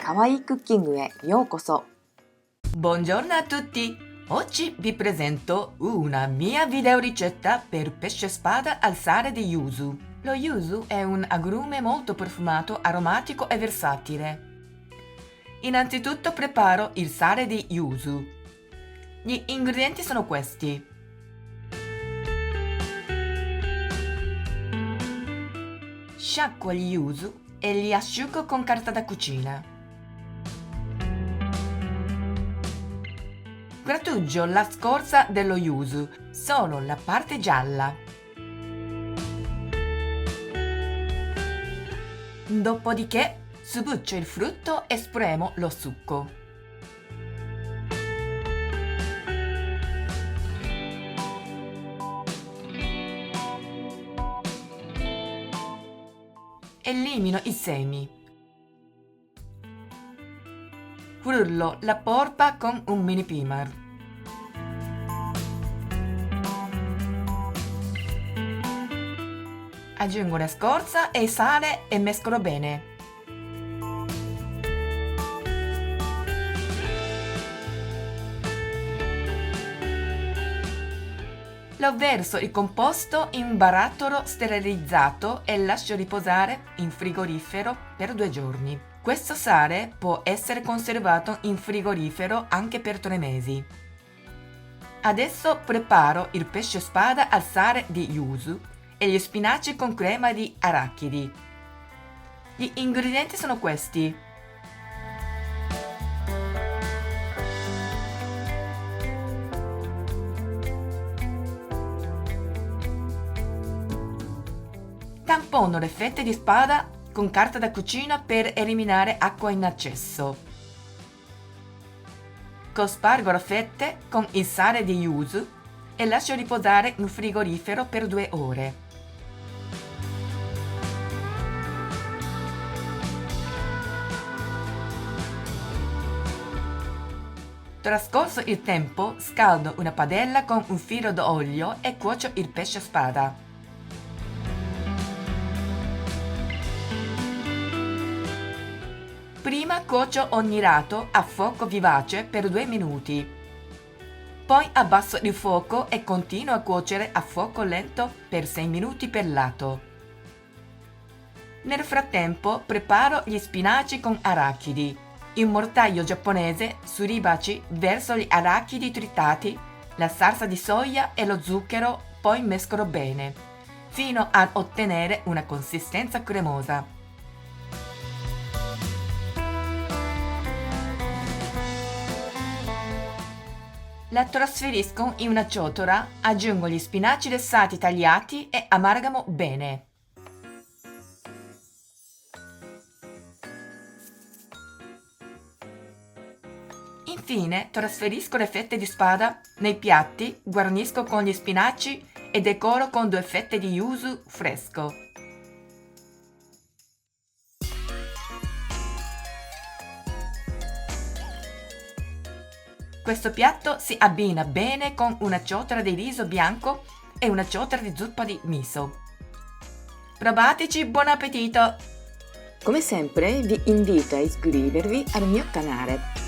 Kawaii Cookingへようこそ。 Buongiorno a tutti! Oggi vi presento una mia videoricetta per pesce spada al sale di yuzu. Lo yuzu è un agrume molto profumato, aromatico e versatile. Innanzitutto preparo il sale di yuzu. Gli ingredienti sono questi. Sciacquo gli yuzu e li asciugo con carta da cucina. Grattugio la scorza dello yuzu, solo la parte gialla. Dopodiché sbuccio il frutto e spremo lo succo. Elimino i semi. Frullo la polpa con un mini primer. Aggiungo la scorza e il sale e mescolo bene. Lo verso il composto in un barattolo sterilizzato e lascio riposare in frigorifero per 2 giorni. Questo sale può essere conservato in frigorifero anche per 3 mesi. Adesso preparo il pesce spada al sale di yuzu e gli spinaci con crema di arachidi. Gli ingredienti sono questi. Tampono le fette di spada con carta da cucina per eliminare acqua in eccesso. Cospargo le fette con il sale di yuzu e lascio riposare in frigorifero per 2 ore. Trascorso il tempo, scaldo una padella con un filo d'olio e cuocio il pesce spada. Prima cuocio ogni lato a fuoco vivace per 2 minuti. Poi abbasso il fuoco e continuo a cuocere a fuoco lento per 6 minuti per lato. Nel frattempo preparo gli spinaci con arachidi. In mortaio giapponese, suribachi, verso gli arachidi tritati, la salsa di soia e lo zucchero, poi mescolo bene, fino ad ottenere una consistenza cremosa. La trasferisco in una ciotola, aggiungo gli spinaci lessati tagliati e amalgamo bene. Infine trasferisco le fette di spada nei piatti, guarnisco con gli spinaci e decoro con 2 fette di yuzu fresco. Questo piatto si abbina bene con una ciotola di riso bianco e una ciotola di zuppa di miso. Provateci, buon appetito! Come sempre vi invito a iscrivervi al mio canale.